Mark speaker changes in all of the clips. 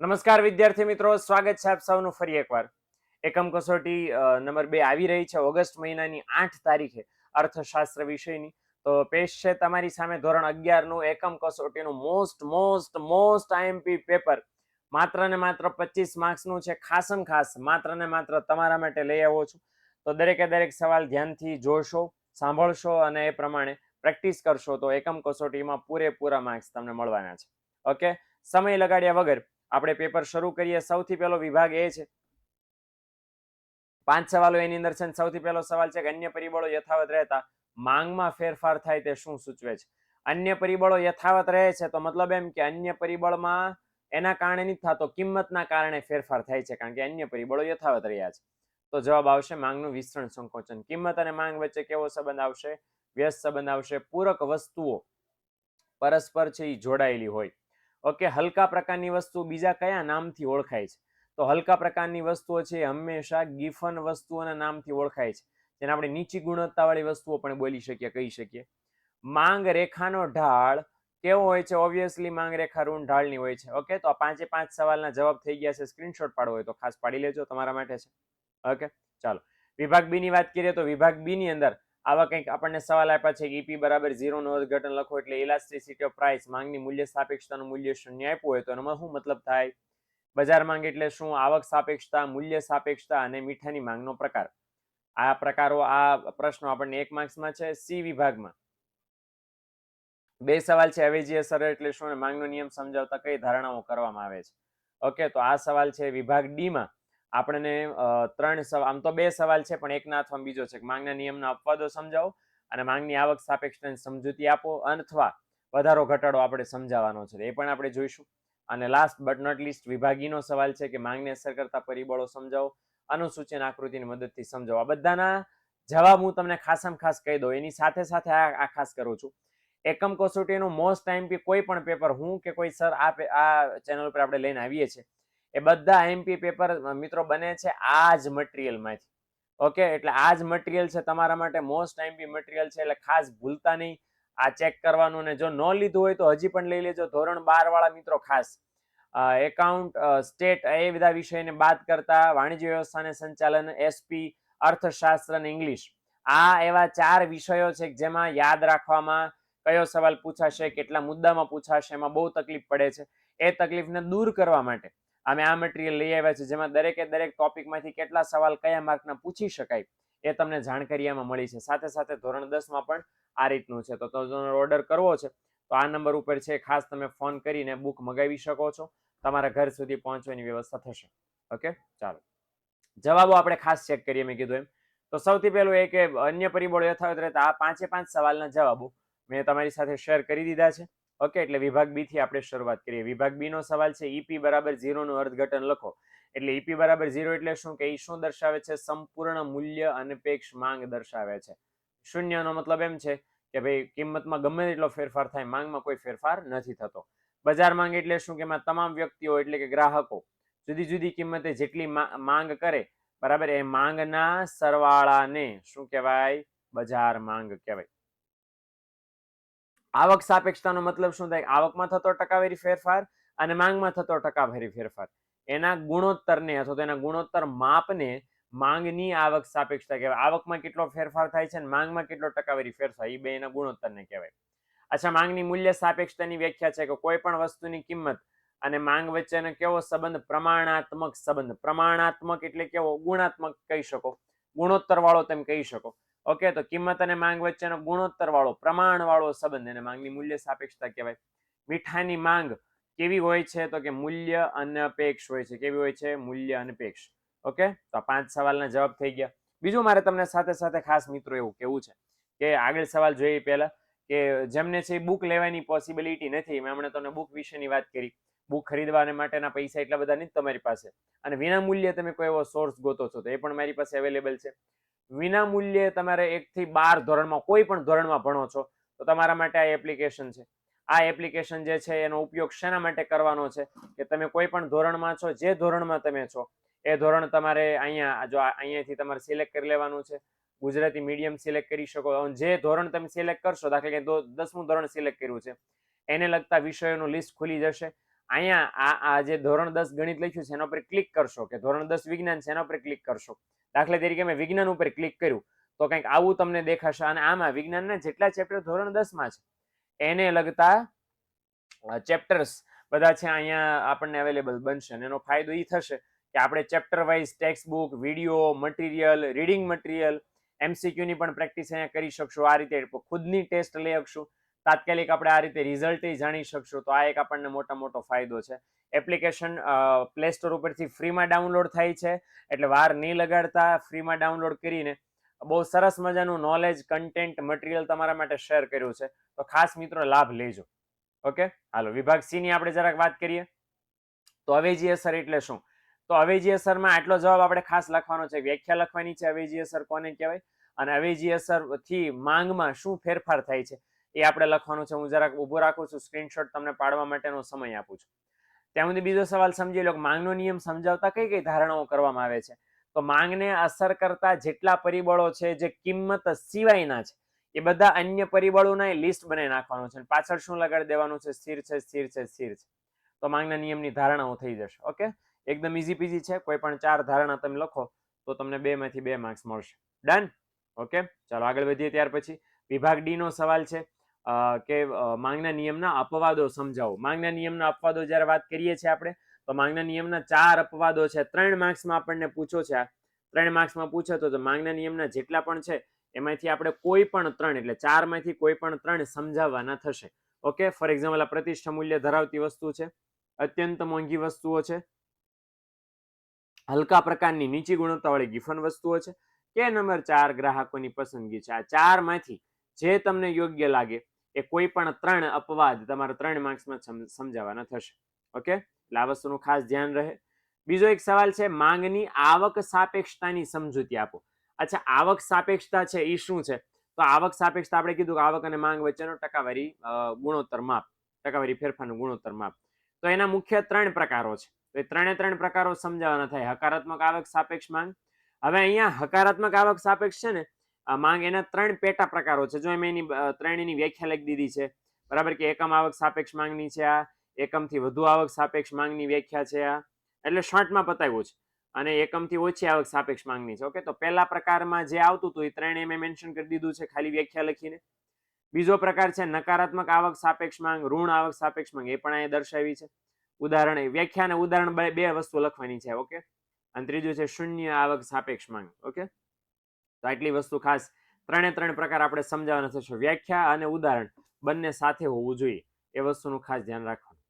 Speaker 1: નમસ્કાર વિદ્યાર્થી મિત્રો, સ્વાગત છે આપ સૌનું ફરી એકવાર. એકમ કસોટી નંબર 2 આવી રહી છે ઓગસ્ટ મહિનાની 8 તારીખે અર્થશાસ્ત્ર વિષયની. તો પેશ છે તમારી સામે ધોરણ 11 નું એકમ કસોટીનું મોસ્ટ આઈએમપી પેપર. માત્ર ને માત્ર 25 માર્ક્સનું છે. ખાસમ ખાસ માત્ર ને માત્ર તમારા માટે લઈ આવ્યો છું. તો દરેકે દરેક સવાલ ધ્યાનથી જોશો, સાંભળશો અને એ પ્રમાણે પ્રેક્ટિસ કરશો તો એકમ કસોટીમાં પૂરેપૂરા માર્ક્સ તમને મળવાના છે. ઓકે, સમય લગાડ્યા વગર આપણે પેપર શરૂ કરીએ. સૌથી પહેલો વિભાગ એ છે, 5 સવાલો એની અંદર છે. સૌથી પહેલો સવાલ છે કે અન્ય પરિબળો યથાવત રહેતા માંગમાં ફેરફાર થાય તે શું સૂચવે છે? અન્ય પરિબળો યથાવત રહે છે તો મતલબ એમ કે અન્ય પરિબળમાં એના કારણે નથી થતો, કિંમતના કારણે ફેરફાર થાય છે, કારણ કે અન્ય પરિબળો યથાવત રહ્યા છે. તો જવાબ આવશે માંગનું વિસ્તરણ સંકોચન. કિંમત અને માંગ વચ્ચે કેવો સંબંધ આવશે? વ્યસ્ત સંબંધ આવશે. પૂરક વસ્તુઓ પરસ્પર છે એ જોડાયેલી હોય. ઓકે, હલકા પ્રકારની વસ્તુ બીજા કયા નામથી ઓળખાય છે? તો હલકા પ્રકારની વસ્તુઓ છે હંમેશા ગિફન વસ્તુઓના નામથી ઓળખાય છે, જેને આપણે નીચી ગુણવત્તાવાળી વસ્તુઓ પણ બોલી શકીએ, કહી શકીએ. માંગ રેખાનો ઢાળ કેવો હોય છે? ઓબ્વિયસલી માંગ રેખા ઋણ ઢાળની હોય છે. ઓકે, તો આ 5 સવાલના જવાબ થઈ ગયા છે. સ્ક્રીનશોટ પાડવો હોય તો ખાસ પાડી લેજો, તમારા માટે છે. ઓકે, ચાલો વિભાગ બી ની વાત કરીએ તો વિભાગ બી ની અંદર આવા કંઈક આપણને સવાલ આપ્યા છે કે ઈપી બરાબર 0 નું અર્થઘટન લખો, એટલે ઇલાસ્ટિસિટી ઓફ પ્રાઇસ, માંગની મૂલ્ય સાપેક્ષતાનું મૂલ્ય શૂન્ય આપ્યું હોય તો એમાં શું મતલબ થાય? બજાર માંગ એટલે શું? આવક સાપેક્ષતા, મૂલ્ય સાપેક્ષતા અને મીઠાની માંગનો પ્રકાર. આ પ્રકારો, આ પ્રશ્નો આપણને 1 માર્ક્સમાં છે. સી વિભાગમાં 2 સવાલ છે. અવેજી અસર એટલે શું અને માંગનો નિયમ સમજાવતા કઈ ધારણાઓ કરવામાં આવે છે? ઓકે, તો આ સવાલ છે વિભાગ ડી માં. આપણને 3 સવાલ, આમ તો 2 સવાલ છે પણ એકના અથવા બીજો છે. માંગના નિયમનો અપવાદો સમજાવો અને માંગની આવક સાપેક્ષતાની સમજૂતી આપો, અથવા વધારો ઘટાડો આપણે સમજાવવાનો છે, એ પણ આપણે જોઈશું. અને લાસ્ટ બટ નોટ લીસ્ટ વિભાગીનો સવાલ છે કે માંગને અસર કરતા પરિબળો સમજાવો, અનુસૂચિ અને આકૃતિની મદદથી સમજાવો. આ બધાના જવાબ હું તમને ખાસમ ખાસ કહી દઉં. એની સાથે સાથે આ ખાસ કરું છું, એકમ કસોટીનું મોસ્ટ ટાઈમપી કોઈ પણ પેપર હું કે કોઈ સર આ ચેનલ પર આપણે લઈને આવીએ છીએ, એ બધા એમપી પેપર મિત્રો બને છે આ જ મટીરિયલમાંથી. ઓકે, એટલે આ જ મટીરિયલ છે તમારા માટે, મોસ્ટ એમપી મટીરિયલ છે, એટલે ખાસ ભૂલતા નહીં આ ચેક કરવાનું. ને જો ન લીધું હોય તો હજી પણ લઈ લેજો. ધોરણ 12 વાળા મિત્રો ખાસ એકાઉન્ટ, સ્ટેટ એ બધા વિષયને બાદ કરતા વાણિજ્ય વ્યવસ્થા અને સંચાલન, એસપી, અર્થશાસ્ત્ર અને ઇંગ્લિશ, આ એવા 4 વિષયો છે જેમાં યાદ રાખવામાં કયો સવાલ પૂછાશે, કેટલા મુદ્દામાં પૂછાશે, એમાં બહુ તકલીફ પડે છે. એ તકલીફને દૂર કરવા માટે અમે આ મટીરિયલ લઈ આવ્યા છે, જેમાં દરેકે દરેક ટોપિકમાંથી કેટલા સવાલ કયા માર્કના પૂછી શકાય એ તમને જાણકારી આમાં મળી છે. સાથે સાથે ધોરણ 10 માં પણ આ રીતનું છે. તો ઓર્ડર કરવો છે તો આ નંબર ઉપર છે, ખાસ તમે ફોન કરીને બુક મગાવી શકો છો, તમારા ઘર સુધી પહોંચવાની વ્યવસ્થા થશે. ઓકે, ચાલો જવાબો આપણે ખાસ ચેક કરીએ. મેં કીધું એમ, તો સૌથી પહેલું એ કે અન્ય પરિબળો યથાવત રહેતા આ 5 સવાલના જવાબો મેં તમારી સાથે શેર કરી દીધા છે. ઓકે, એટલે વિભાગ બી થી આપણે શરૂઆત કરીએ. વિભાગ બી નો સવાલ છે ઈપી બરાબર 0 નું અર્થઘટન લખો. એટલે ઈપી બરાબર 0 એટલે શું? કે એ શું દર્શાવે છે? સંપૂર્ણ મૂલ્ય અનપેક્ષ માંગ દર્શાવે છે. શૂન્યનો મતલબ એમ છે કે ભાઈ કિંમતમાં ગમે તેટલો ફેરફાર થાય, માંગમાં કોઈ ફેરફાર નથી થતો. બજાર માંગ એટલે શું? કે એમાં તમામ વ્યક્તિઓ એટલે કે ગ્રાહકો જુદી જુદી કિંમતે જેટલી માંગ કરે, બરાબર, એ માંગના સરવાળાને શું કહેવાય? બજાર માંગ કહેવાય. આવક સાપેક્ષતાનો મતલબ શું થાય? આવકમાં થતો ટકાવારી ફેરફાર અને માંગમાં થતો ટકાવારી ફેરફાર, એના ગુણોત્તરને અથવા તો એના ગુણોત્તર માપને માંગની આવક સાપેક્ષતા કહેવાય. આવકમાં કેટલો ફેરફાર થાય છે અને માંગમાં કેટલો ટકાવારી ફેરફાર, એ બે એના ગુણોત્તરને કહેવાય. અચ્છા, માંગની મૂલ્ય સાપેક્ષતાની વ્યાખ્યા છે કે કોઈ પણ વસ્તુની કિંમત અને માંગ વચ્ચેનો કેવો સંબંધ? પ્રમાણાત્મક સંબંધ. પ્રમાણાત્મક એટલે કેવો? ગુણાત્મક કહી શકો, ગુણોત્તર વાળો તેમ કહી શકો. ઓકે, તો કિંમત અને માંગ વચ્ચેનો ગુણોત્તર વાળો, પ્રમાણ વાળો સંબંધ એને માંગની મૂલ્ય સાપેક્ષતા કહેવાય. મીઠાની માંગ કેવી હોય છે? તો કે મૂલ્ય અનપેક્ષ હોય છે. કેવી હોય છે? મૂલ્ય અનપેક્ષ. ઓકે, તો 5 સવાલના જવાબ થઈ ગયા. બીજું મારે તમને સાથે સાથે ખાસ મિત્રો એવું કેવું છે કે આગળ સવાલ જોઈએ પહેલા કે જેમને છે બુક લેવાની પોસિબિલિટી નથી, મેં હમણાં તમને બુક વિશેની વાત કરી, બુક ખરીદવા માટેના પૈસા એટલા બધા નથી તમારી પાસે, અને વિના મૂલ્યે તમે કોઈ એવો સોર્સ ગોતો છો તો એ પણ મારી પાસે અવેલેબલ છે. વિના મૂલ્યે તમારે 1 થી 12 ધોરણમાં કોઈ પણ ધોરણમાં ભણો છો તો તમારા માટે આ એપ્લિકેશન છે. આ એપ્લિકેશન જે છે એનો ઉપયોગ શેના માટે કરવાનો છે? કે તમે કોઈ પણ ધોરણમાં છો, જે ધોરણમાં તમે છો એ ધોરણ તમારે અહીંયા, જો અહીંયાથી તમારે સિલેક્ટ કરી લેવાનું છે. ગુજરાતી મીડિયમ સિલેક્ટ કરી શકો. જે ધોરણ તમે સિલેક્ટ કરશો, દાખલા કે 10મું ધોરણ સિલેક્ટ કર્યું છે, એને લગતા વિષયોનું લિસ્ટ ખુલી જશે. અહીંયા આ જે ધોરણ 10 ગણિત લખ્યું છે એના ઉપર ક્લિક કરશો કે ધોરણ 10 વિજ્ઞાન છે એના ઉપર ક્લિક કરશો. દાખલા તરીકે મેં વિજ્ઞાન ઉપર ક્લિક કર્યું તો કંઈક આવું તમને દેખાશે અને આમાં વિજ્ઞાનના જેટલા ચેપ્ટર ધોરણ 10 માં છે એને લગતા ચેપ્ટર્સ બધા છે અહીંયા આપણને અવેલેબલ બનશે અને એનો ફાયદો એ થશે કે આપણે chapter wise text book, video, material, reading material, MCQ ની પણ પ્રેક્ટિસ અહીંયા કરી શકશું. આ રીતે ખુદની ટેસ્ટ લઈ શકશું. તાત્કાલિક આપણે આ રીતે રિઝલ્ટ જાણી શકશું. તો આ એક આપણને મોટો ફાયદો છે. એપ્લિકેશન પ્લે સ્ટોર ઉપરથી ફ્રીમાં ડાઉનલોડ થાય છે એટલે વાર નહીં લગાડતા ફ્રીમાં ડાઉનલોડ કરીને બહુ સરસ મજાનું નોલેજ, કન્ટેન્ટ, મટીરિયલ તમારા માટે શેર કર્યું છે. તો ખાસ મિત્રો લાભ લેજો. ઓકે, હાલો વિભાગ સી ની આપણે જરાક વાત કરીએ. તો અવેજી અસર એટલે શું? તો અવેજી અસરમાં આટલો જવાબ આપણે ખાસ લખવાનો છે. વ્યાખ્યા લખવાની છે અવેજી અસર કોને કહેવાય અને અવેજી અસરથી માંગમાં શું ફેરફાર થાય છે એ આપણે લખવાનું છે. હું જરાક ઊભો રાખું છું, સ્ક્રીનશોટ તમને પાડવા માટેનો સમય આપું છું. ત્યાં સુધી બીજો સવાલ સમજી લો કે માંગનો નિયમ સમજાવતા કઈ કઈ ધારણાઓ કરવામાં આવે છે. તો માંગને અસર કરતા જેટલા પરિબળો છે જે કિંમત સિવાયના છે એ બધા અન્ય પરિબળોના લિસ્ટ બનાવી નાખવાનું છે. પાછળ શું લગાડી દેવાનું છે? સ્થિર છે, સ્થિર છે, સ્થિર છે. તો માંગના નિયમની ધારણાઓ થઈ જશે. ઓકે, એકદમ ઈઝી પીઝી છે. કોઈ પણ 4 ધારણા તમે લખો તો તમને 2 માંથી 2 માર્ક્સ મળશે. ડન. ઓકે, ચાલો આગળ વધીએ. ત્યાર પછી વિભાગ ડી નો સવાલ છે કે માંગના નિયમના અપવાદો સમજાવો. માંગના નિયમના અપવાદો જ્યારે વાત કરીએ છીએ આપણે તો માંગના નિયમના 4 અપવાદો છે. 3 માર્ક્સમાં આપણને પૂછો છે. 3 માર્ક્સમાં પૂછે તો માંગના નિયમના જેટલા પણ છે એમાંથી આપણે કોઈ પણ 3 એટલે 4 માંથી કોઈ પણ 3 સમજાવવાના થશે. ઓકે, ફોર એક્ઝામ્પલ આ પ્રતિષ્ઠા મૂલ્ય ધરાવતી વસ્તુ છે, અત્યંત મોંઘી વસ્તુઓ છે, હલકા પ્રકારની નીચી ગુણવત્તાવાળી ગિફન વસ્તુઓ છે કે નંબર 4 ગ્રાહકોની પસંદગી છે. આ 4 માંથી જે તમને યોગ્ય લાગે એ કોઈ પણ 3 અપવાદ તમારા 3 માર્ક્સમાં સમજાવવાના થશે. ઓકે, એટલે આ વસ્તુનું ખાસ ધ્યાન રહે. બીજો એક સવાલ છે માંગની આવક સાપેક્ષતાની સમજૂતી આપો. અચ્છા, આવક સાપેક્ષતા છે એ શું છે? તો આવક સાપેક્ષતા આપણે કીધું કે આવક અને માંગ વચ્ચેનો ટકાવારી ગુણોત્તર માપ, ટકાવારી ફેરફારનું ગુણોત્તર માપ. તો એના મુખ્ય 3 પ્રકારો છે. તો એ 3 પ્રકારો સમજાવવાના થાય. હકારાત્મક આવક સાપેક્ષ માંગ. હવે અહીંયા હકારાત્મક આવક સાપેક્ષ છે ને માંગ, એના 3 પેટા પ્રકારો છે. જો મેં એની 3 ની વ્યાખ્યા લખી દીધી છે બરાબર કે એકમ આવક સાપેક્ષ માંગની છે આ, એકમથી વધુ આવક સાપેક્ષ માંગની વ્યાખ્યા છે આ, એટલે શોર્ટમાં પતાવ્યું છે, અને એકમથી ઓછી આવક સાપેક્ષ માંગની છે. ઓકે, તો પહેલા પ્રકારમાં જે આવતું હતું એ 3 મેં મેન્શન કરી દીધું છે ખાલી વ્યાખ્યા લખીને. બીજો પ્રકાર છે નકારાત્મક આવક સાપેક્ષ માંગ, ઋણ આવક સાપેક્ષ માંગ, એ પણ અહીંયા દર્શાવી છે. ઉદાહરણ, વ્યાખ્યા અને ઉદાહરણ બે વસ્તુ લખવાની છે. ઓકે, અને ત્રીજું છે શૂન્ય આવક સાપેક્ષ માંગ. ઓકે, તો આટલી વસ્તુ ખાસ 3 પ્રકાર આપણે સમજાવવાના થશે. વ્યાખ્યા અને ઉદાહરણ બંને સાથે હોવું જોઈએ, એ વસ્તુનું ખાસ ધ્યાન રાખવાનું.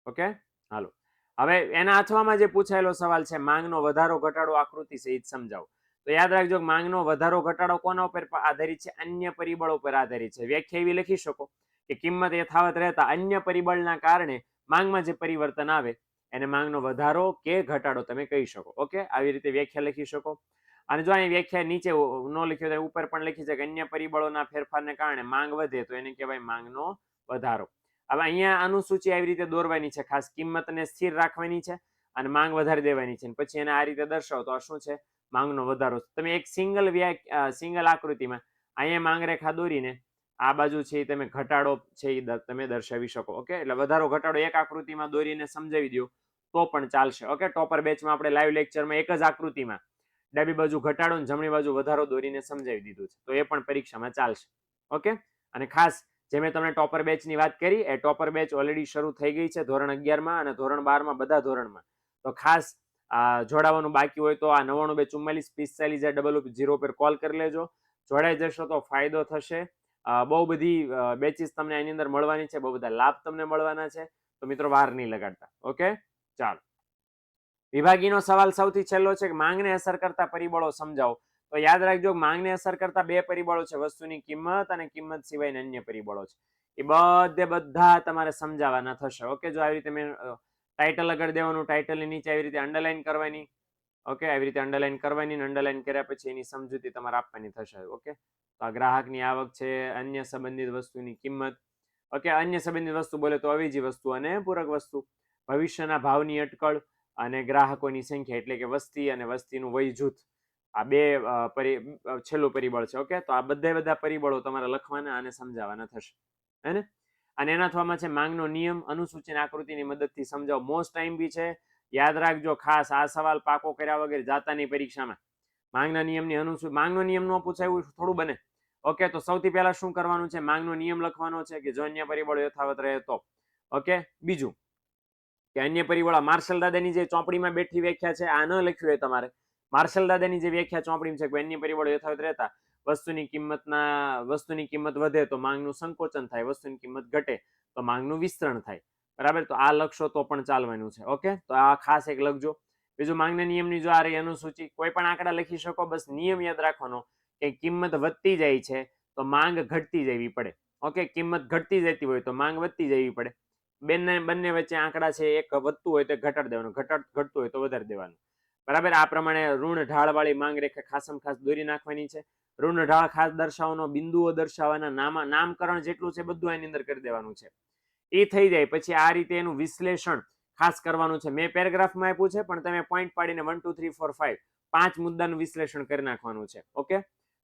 Speaker 1: ઓકે, હાલો હવે એના અથવામાં જે પૂછાયેલો સવાલ છે માંગનો વધારો ઘટાડો આકૃતિ સહિત સમજાવો. તો યાદ રાખજો માંગનો વધારો ઘટાડો કોના ઉપર આધારિત છે? અન્ય પરિબળો પર આધારિત છે. વ્યાખ્યા એવી લખી શકો કે કિંમત યથાવત રહેતા અન્ય પરિબળના કારણે માંગમાં જે પરિવર્તન આવે એને માંગનો વધારો કે ઘટાડો તમે કહી શકો. ઓકે, આવી રીતે વ્યાખ્યા લખી શકો. અને જો અહીં વ્યાખ્યા નીચે ન લખ્યો તો ઉપર પણ લખી છે કે અન્ય પરિબળોના ફેરફારને કારણે માંગ વધે તો એને કહેવાય માંગનો વધારો. હવે અહીંયા અનુસૂચિ આવી રીતે દોરવાની છે. ખાસ કિંમતને સ્થિર રાખવાની છે અને માંગ વધારી દેવાની છે. પછી એને આ રીતે દર્શાવો તો આ શું છે? માંગનો વધારો. તમે એક સિંગલ આકૃતિમાં અહીંયા માંગ રેખા દોરીને આ બાજુ છે તમે ઘટાડો છે એ તમે દર્શાવી શકો. ઓકે, એટલે વધારો ઘટાડો એક આકૃતિમાં દોરીને સમજાવી દો તો પણ ચાલશે. ઓકે, ટોપર બેચમાં આપણે લાઈવ લેક્ચરમાં એક જ આકૃતિમાં ડાબી બાજુ ઘટાડો અને જમણી બાજુ વધારો દોરીને સમજાવી દીધું છે, તો એ પણ પરીક્ષામાં ચાલશે. ઓકે, અને ખાસ જે મેં તમને ટોપર બેચની વાત કરી એ ટોપર બેચ ઓલરેડી શરૂ થઈ ગઈ છે ધોરણ 11માં અને ધોરણ 12માં બધા ધોરણમાં. તો ખાસ જોડાવાનું બાકી હોય તો આ 99244550 પર કોલ કરી લેજો. જોડાઈ જશો તો ફાયદો થશે. બહુ બધી બેચીસ તમને એની અંદર મળવાની છે, બહુ બધા લાભ તમને મળવાના છે. તો મિત્રો વાર નહીં લગાડતા. ઓકે, ચાલો વિભાગીનો સવાલ સૌથી છેલ્લો છે કે માંગને અસર કરતા પરિબળો સમજાવો. તો યાદ રાખજો માંગને અસર કરતા 2 પરિબળો છે, વસ્તુની કિંમત અને કિંમત સિવાયના અન્ય પરિબળો છે. એ બધા તમારે સમજાવવાના થશે. ઓકે, જો આવી રીતે મેં ટાઇટલ લગાડી દેવાનું, ટાઇટલની નીચે આવી રીતે અંડરલાઈન કરવાની. ઓકે, આવી રીતે અંડરલાઈન કરવાની, અંડરલાઈન કર્યા પછી એની સમજૂતી તમારે આપવાની થશે. ઓકે, તો આ ગ્રાહકની આવક છે, અન્ય સંબંધિત વસ્તુની કિંમત. ઓકે, અન્ય સંબંધિત વસ્તુ બોલે તો અવેજી વસ્તુ અને પૂરક વસ્તુ, ભવિષ્યના ભાવની અટકળ અને ગ્રાહકોની સંખ્યા એટલે કે વસ્તી અને વસ્તીનું વય જૂથ. આ 2 છેલ્લું પરિબળ છે. ઓકે, તો આ બધા પરિબળો તમારે લખવાના અને સમજાવવાના થશે. હે ને? અને એના થવામાં છે માંગનો નિયમ અનુસૂચિ અને આકૃતિની મદદથી સમજાવો. મોસ્ટ ટાઈમ બી છે, યાદ રાખજો ખાસ, આ સવાલ પાકો કર્યા વગર જાતા નહીં પરીક્ષામાં. માંગના નિયમની માંગનો નિયમ ન પૂછાય એવું થોડું બને. ઓકે, તો સૌથી પહેલા શું કરવાનું છે, માંગનો નિયમ લખવાનો છે કે જો અન્ય પરિબળો યથાવત રહે તો. ઓકે, બીજું કે અન્ય પરિબળો, માર્શલ દાદાની જે ચોપડીમાં બેઠી વ્યાખ્યા છે આ ન લખ્યું હોય તમારે. માર્શલ દાદાની જે વ્યાખ્યા ચોપડીમાં છે કે અન્ય પરિબળો યથાવત રહેતા વસ્તુની કિંમત વધે તો માંગનું સંકોચન થાય, વસ્તુની કિંમત ઘટે તો માંગનું વિસ્તરણ થાય. બરાબર, તો આ લખશો તો પણ ચાલવાનું છે. ઓકે, તો આ ખાસ એક લખજો. બીજું માંગના નિયમની જો આ રહી અનુસૂચિ, કોઈ પણ આંકડા લખી શકો, બસ નિયમ યાદ રાખવાનો કે કિંમત વધતી જાય છે તો માંગ ઘટતી જવી પડે. ઓકે, કિંમત ઘટતી જતી હોય તો માંગ વધતી જવી પડે. બંને વચ્ચે આંકડા છે, એક વધતું હોય તો ઘટાડી દેવાનું, ઘટતું હોય તો વધારી દેવાનું. બરાબર, આ પ્રમાણે ઋણ ઢાળ વાળી માંગ રેખા ખાસમ ખાસ દોરી નાખવાની છે. ઋણ ઢાળ ખાસ દર્શાવવાનો, બિંદુઓ દર્શાવવાના, નામકરણ જેટલું છે બધું આની અંદર કરી દેવાનું છે. એ થઈ જાય પછી આ રીતે એનું વિશ્લેષણ ખાસ કરવાનું છે. મેં પેરેગ્રાફમાં આપ્યું છે પણ તમે પોઈન્ટ પાડીને 1 2 3 4 5 5 મુદ્દાનું વિશ્લેષણ કરી નાખવાનું છે. ઓકે,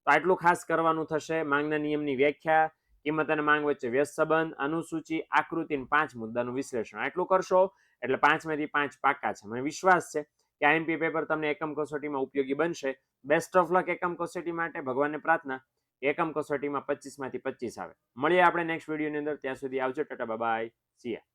Speaker 1: તો આટલું ખાસ કરવાનું થશે. માંગના નિયમની વ્યાખ્યા, કિંમત અને માંગ વચ્ચે વ્યસ્ત સંબંધ, અનુસૂચિ, આકૃતિ, 5 મુદ્દાનું વિશ્લેષણ. આટલું કરશો એટલે 5 માંથી 5 પાકા છે. મને વિશ્વાસ છે કે આઈએમપી પેપર તમને એકમ કસોટીમાં ઉપયોગી બનશે. બેસ્ટ ઓફ લક એકમ કસોટી માટે. ભગવાનને પ્રાર્થના એકમ કસોટીમાં 25 માંથી 25 આવે. મળીએ આપણે નેક્સ્ટ વિડીયોની અંદર. ત્યાં સુધી આવજો, ટાટા બાય બાય, સી યા.